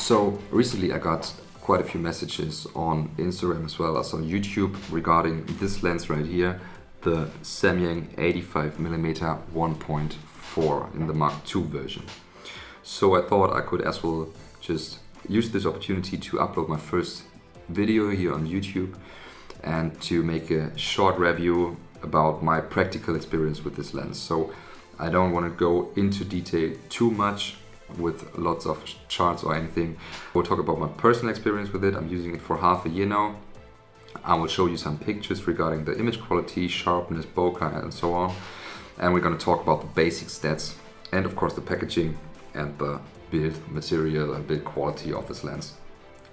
So recently I got quite a few messages on Instagram as well as on YouTube regarding this lens right here, the Samyang 85mm f1.4 in the Mark II version. So I thought I could as well just use this opportunity to upload my first video here on YouTube and to make a short review about my practical experience with this lens. So I don't want to go into detail too much with lots of charts or anything. We'll talk about my personal experience with it. I'm using it for half a year now. I will show you some pictures regarding the image quality, sharpness, bokeh and so on. And we're going to talk about the basic stats and of course the packaging and the build material and build quality of this lens.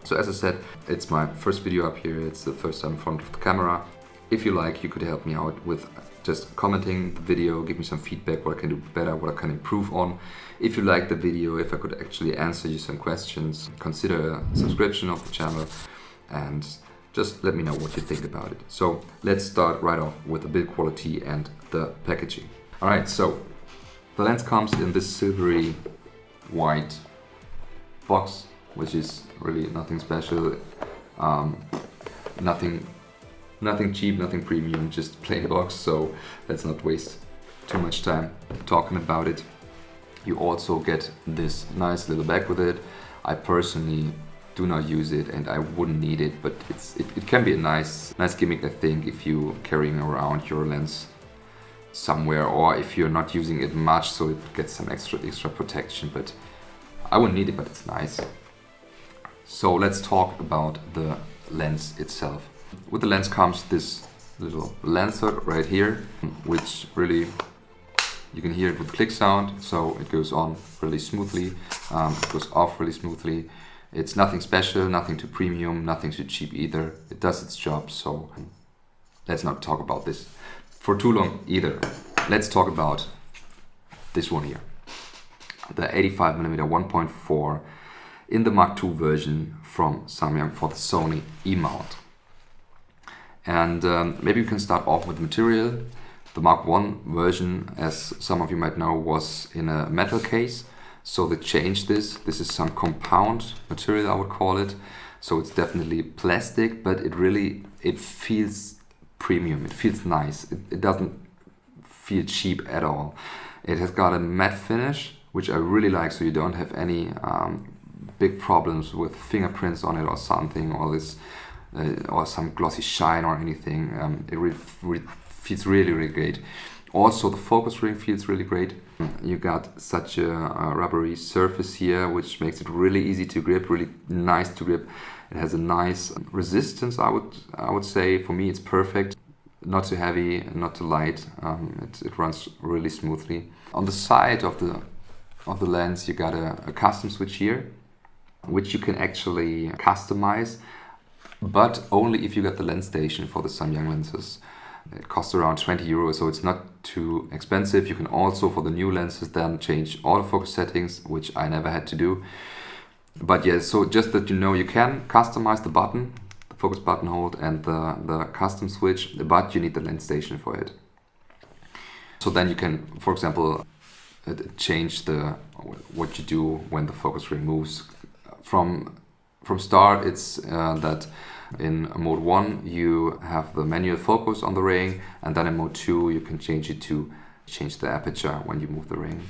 So as I said, it's my first video up here. It's the first time in front of the camera. If you like, you could help me out with just commenting the video, give me some feedback, what I can do better, what I can improve on. If you like the video, if I could actually answer you some questions, consider a subscription of the channel and just let me know what you think about it. So let's start right off with the build quality and the packaging. All right, so the lens comes in this silvery white box, which is really nothing special, nothing cheap, nothing premium, just plain box. So let's not waste too much time talking about it. You also get this nice little bag with it. I personally do not use it and I wouldn't need it, but it can be a nice gimmick, I think, if you're carrying around your lens somewhere or if you're not using it much, so it gets some extra protection. But I wouldn't need it, but it's nice. So let's talk about the lens itself. With the lens comes this little lancer right here, which really, you can hear it with click sound, so it goes on really smoothly, it goes off really smoothly. It's nothing special, nothing too premium, nothing too cheap either. It does its job, so let's not talk about this for too long either. Let's talk about this one here, the 85mm f1.4 in the Mark II version from Samyang for the Sony E-Mount. And maybe we can start off with the material. The Mark I version, as some of you might know, was in a metal case. So they changed this. This is some compound material, I would call it. So it's definitely plastic, but it feels premium. It feels nice. It doesn't feel cheap at all. It has got a matte finish, which I really like, so you don't have any big problems with fingerprints on it or something, or some glossy shine or anything. It really feels really great. Also the focus ring feels really great. You got such a rubbery surface here, which makes it really easy to grip, really nice to grip. It has a nice resistance, I would say. For me it's perfect. Not too heavy, not too light. It runs really smoothly. On the side of the lens you got a custom switch here, which you can actually customize, but only if you get the lens station for the Samyang lenses. It costs around 20 euros, so it's not too expensive. You can also, for the new lenses, then change autofocus settings, which I never had to do. But yeah, so just that you know, you can customize the button, the focus button hold and the custom switch, but you need the lens station for it. So then you can, for example, change what you do when the focus ring moves. From start, it's that in mode 1 you have the manual focus on the ring, and then in mode 2 you can change it to change the aperture when you move the ring.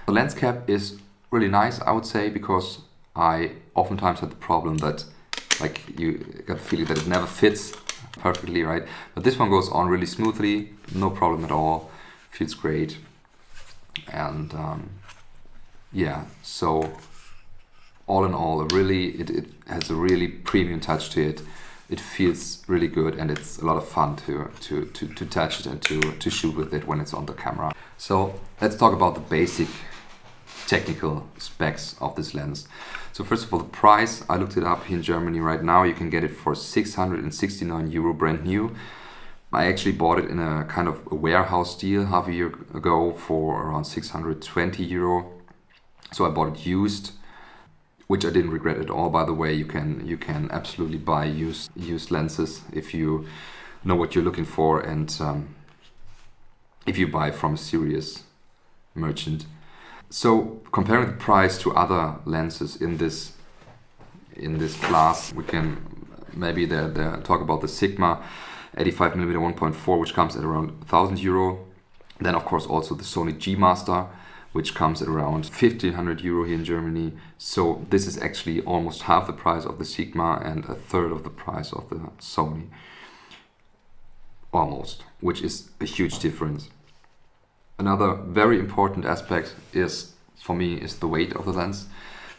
The lens cap is really nice, I would say, because I oftentimes had the problem that you got the feeling that it never fits perfectly, right? But this one goes on really smoothly, no problem at all, feels great. And yeah, so all in all, it has a really premium touch to it. It feels really good and it's a lot of fun to touch it and to shoot with it when it's on the camera. So let's talk about the basic technical specs of this lens. So first of all, the price, I looked it up here in Germany right now. You can get it for 669 euro brand new. I actually bought it in a kind of a warehouse deal half a year ago for around 620 euro. So I bought it used, which I didn't regret at all. By the way, you can absolutely buy used lenses if you know what you're looking for, and if you buy from a serious merchant. So comparing the price to other lenses in this class, we can maybe talk about the Sigma 85mm 1.4, which comes at around €1,000. Then of course also the Sony G-Master, which comes at around €1,500 here in Germany. So this is actually almost half the price of the Sigma and a third of the price of the Sony. Almost, which is a huge difference. Another very important aspect is, for me, is the weight of the lens.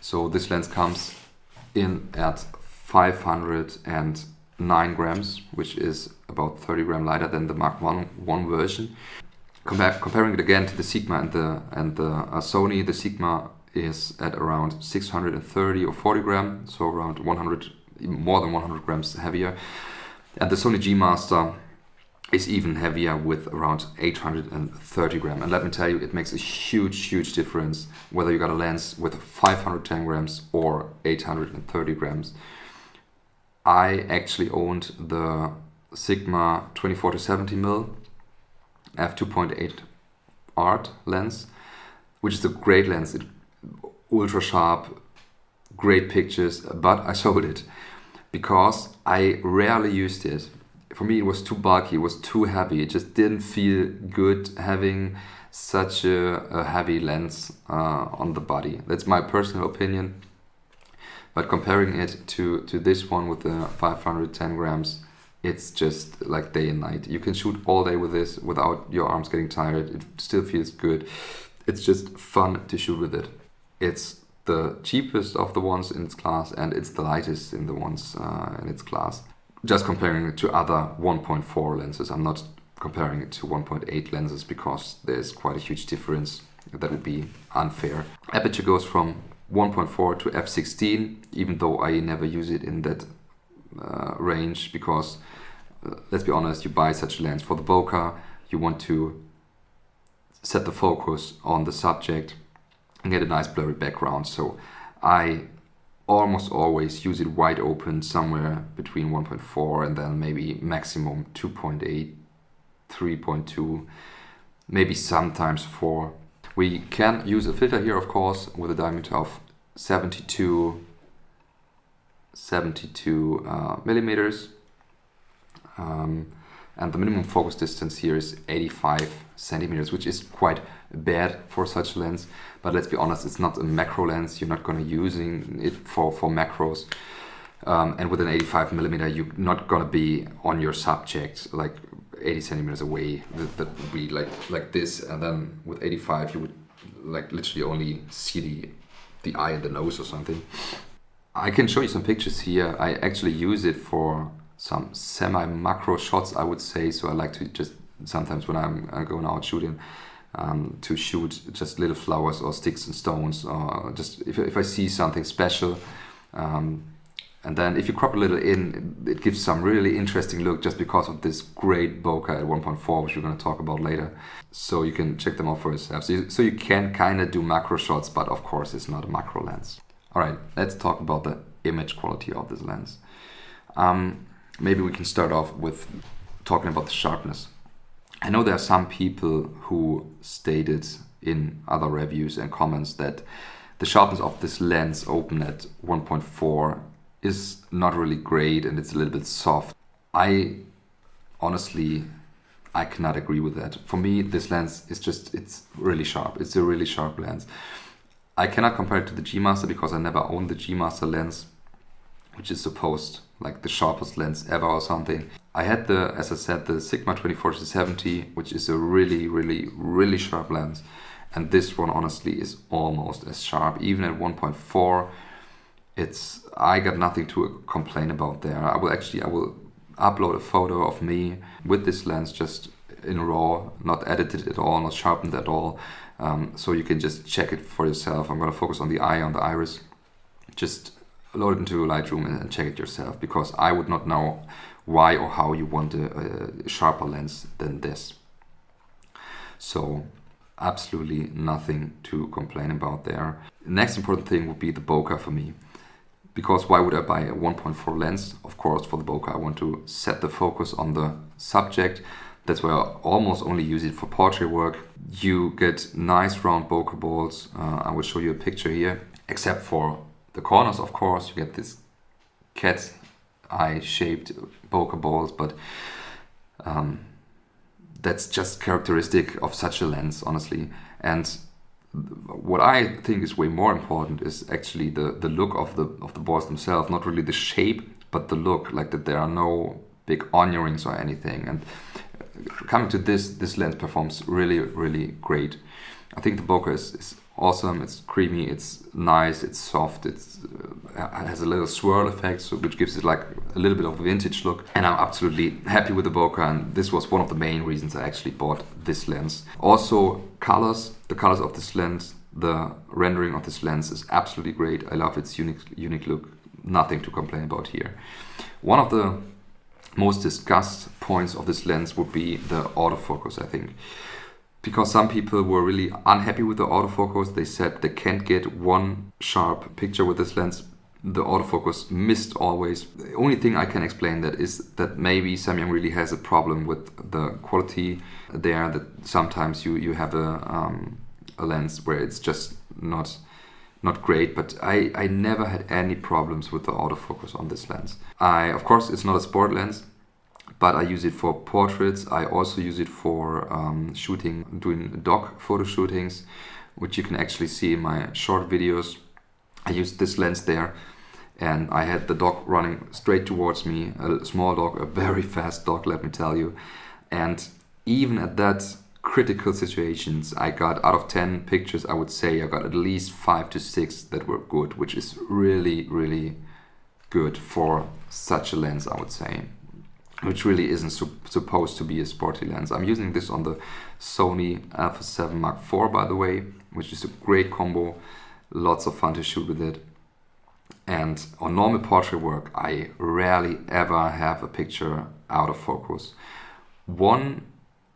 So this lens comes in at 509 grams, which is about 30 grams lighter than the Mark 1 version. Comparing it again to the Sigma and the Sony, the Sigma is at around 630 or 40 grams, so around 100, more than 100 grams heavier. And the Sony G-Master is even heavier with around 830 grams. And let me tell you, it makes a huge difference whether you got a lens with 510 grams or 830 grams. I actually owned the Sigma 24-70mm f2.8 art lens, which is a great lens. It's ultra sharp, great pictures, but I sold it because I rarely used it. For me, it was too bulky, it was too heavy. It just didn't feel good having such a heavy lens on the body. That's my personal opinion. But comparing it to this one with the 510 grams, it's just like day and night. You can shoot all day with this without your arms getting tired. It still feels good. It's just fun to shoot with it. It's the cheapest of the ones in its class, and it's the lightest in the ones in its class. Just comparing it to other 1.4 lenses. I'm not comparing it to 1.8 lenses because there's quite a huge difference. That would be unfair. Aperture goes from 1.4 to f16, even though I never use it in that range because, let's be honest, you buy such a lens for the bokeh, you want to set the focus on the subject and get a nice blurry background. So I almost always use it wide open, somewhere between 1.4 and then maybe maximum 2.8, 3.2, maybe sometimes 4. We can use a filter here, of course, with a diameter of 72 millimeters. And the minimum focus distance here is 85 centimeters, which is quite bad for such a lens. But let's be honest, it's not a macro lens. You're not going to using it for macros. And with an 85mm, you're not going to be on your subject like 80 centimeters away. That would be like this. And then with 85, you would like literally only see the eye and the nose or something. I can show you some pictures here. I actually use it for some semi-macro shots, I would say. So I like to just sometimes when I'm going out shooting, to shoot just little flowers or sticks and stones, or just if I see something special. And then if you crop a little in, it gives some really interesting look just because of this great bokeh at 1.4, which we're going to talk about later. So you can check them out for yourself. So you can kind of do macro shots, but of course it's not a macro lens. All right, let's talk about the image quality of this lens. Maybe we can start off with talking about the sharpness. I know there are some people who stated in other reviews and comments that the sharpness of this lens open at 1.4 is not really great and it's a little bit soft. I honestly cannot agree with that. For me, this lens is it's really sharp. It's a really sharp lens. I cannot compare it to the G-Master because I never owned the G-Master lens, which is supposed like the sharpest lens ever or something. I had as I said, the Sigma 24-70, which is a really sharp lens. And this one honestly is almost as sharp. Even at 1.4, I got nothing to complain about there. I will upload a photo of me with this lens just in RAW, not edited at all, not sharpened at all. So you can just check it for yourself. I'm going to focus on the eye, on the iris. Just load it into Lightroom and check it yourself, because I would not know why or how you want a sharper lens than this. So absolutely nothing to complain about there. The next important thing would be the bokeh for me. Because why would I buy a 1.4 lens? Of course, for the bokeh, I want to set the focus on the subject. That's why I almost only use it for portrait work. You get nice round bokeh balls. I will show you a picture here. Except for the corners, of course, you get this cat's eye shaped bokeh balls, but that's just characteristic of such a lens, honestly. And what I think is way more important is actually the look of the balls themselves, not really the shape, but the look, like that there are no big onion rings or anything. And coming to this lens performs really, really great. I think the bokeh is awesome. It's creamy, it's nice, it's soft, it has a little swirl effect, so which gives it like a little bit of a vintage look. And I'm absolutely happy with the bokeh, and this was one of the main reasons I actually bought this lens. Also, colors, the colors of this lens, the rendering of this lens is absolutely great. I love its unique look. Nothing to complain about here. One of the most discussed points of this lens would be the autofocus, I think. Because some people were really unhappy with the autofocus. They said they can't get one sharp picture with this lens. The autofocus missed always. The only thing I can explain that is that maybe Samyang really has a problem with the quality there, that sometimes you have a lens where it's just not great, but I never had any problems with the autofocus on this lens. Of course, it's not a sport lens, but I use it for portraits. I also use it for shooting, doing dog photo shootings, which you can actually see in my short videos. I used this lens there, and I had the dog running straight towards me, a small dog, a very fast dog, let me tell you. And even at that critical situations, I got out of 10 pictures, I would say I got at least 5 to 6 that were good, which is really, really good for such a lens, I would say, which really isn't supposed to be a sporty lens. I'm using this on the Sony α7 Mark IV, by the way, which is a great combo, lots of fun to shoot with it. And on normal portrait work, I rarely ever have a picture out of focus. One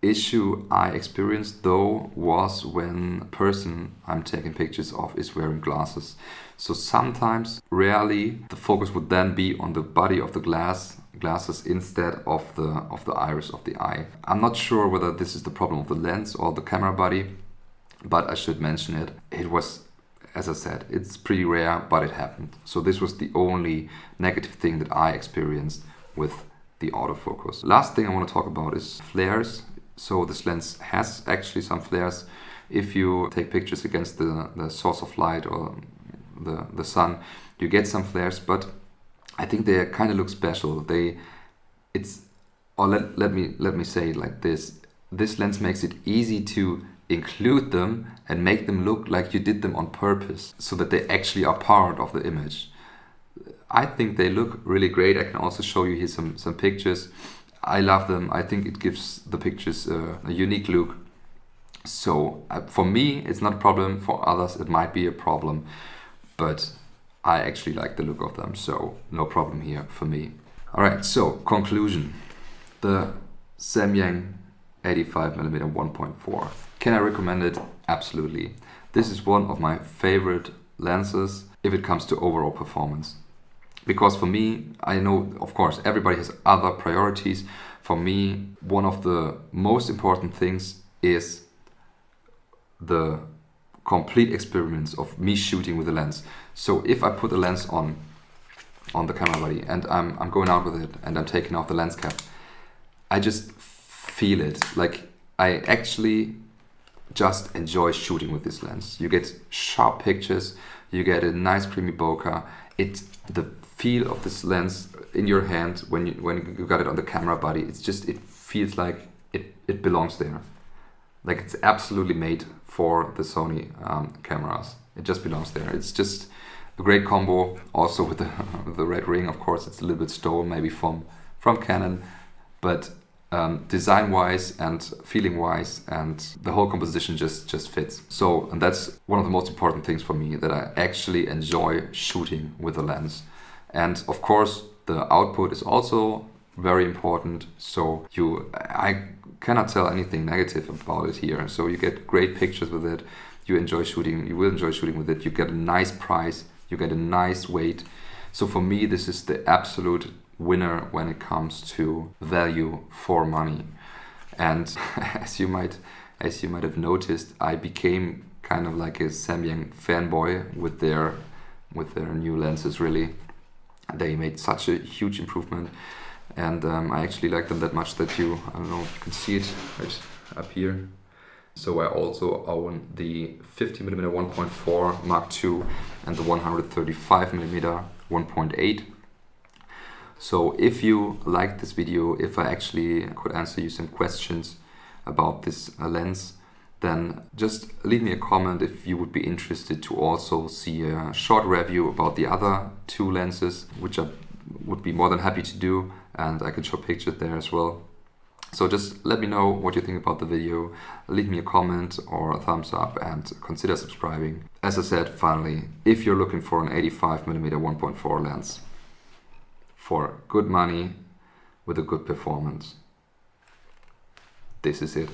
issue I experienced though was when a person I'm taking pictures of is wearing glasses. So sometimes, rarely, the focus would then be on the body of the glasses instead of the iris of the eye. I'm not sure whether this is the problem of the lens or the camera body, but I should mention it. It was, as I said, it's pretty rare, but it happened. So this was the only negative thing that I experienced with the autofocus. Last thing I want to talk about is flares. So this lens has actually some flares. If you take pictures against the source of light or the sun, you get some flares, but I think they kind of look special. Let me say it like this. This lens makes it easy to include them and make them look like you did them on purpose, so that they actually are part of the image. I think they look really great. I can also show you here some pictures. I love them. I think it gives the pictures a unique look. So for me, it's not a problem. For others, it might be a problem. But I actually like the look of them. So no problem here for me. All right, so conclusion. The Samyang 85mm 1.4. Can I recommend it? Absolutely. This is one of my favorite lenses if it comes to overall performance. Because for me, I know, of course, everybody has other priorities. For me, one of the most important things is the complete experience of me shooting with a lens. So if I put a lens on the camera body and I'm going out with it and I'm taking off the lens cap, I just feel it. Like, I actually just enjoy shooting with this lens. You get sharp pictures, you get a nice creamy bokeh. The feel of this lens in your hand when you got it on the camera body, it feels like it belongs there. Like, it's absolutely made for the Sony cameras. It just belongs there. It's just a great combo. Also with the red ring, of course, it's a little bit stolen maybe from Canon, but design-wise and feeling-wise and the whole composition just fits. So, and that's one of the most important things for me, that I actually enjoy shooting with a lens. And of course, the output is also very important. So I cannot tell anything negative about it here. So you get great pictures with it. You will enjoy shooting with it. You get a nice price. You get a nice weight. So for me, this is the absolute winner when it comes to value for money. And as you might have noticed, I became kind of like a Samyang fanboy with their new lenses. Really, they made such a huge improvement, and I actually like them that much that I don't know if you can see it right up here. So I also own the 50mm 1.4 Mark II and the 135mm 1.8. So if you liked this video, if I actually could answer you some questions about this lens, then just leave me a comment if you would be interested to also see a short review about the other two lenses, which I would be more than happy to do, and I can show pictures there as well. So just let me know what you think about the video, leave me a comment or a thumbs up, and consider subscribing. As I said, finally, if you're looking for an 85mm 1.4 lens for good money with a good performance, this is it.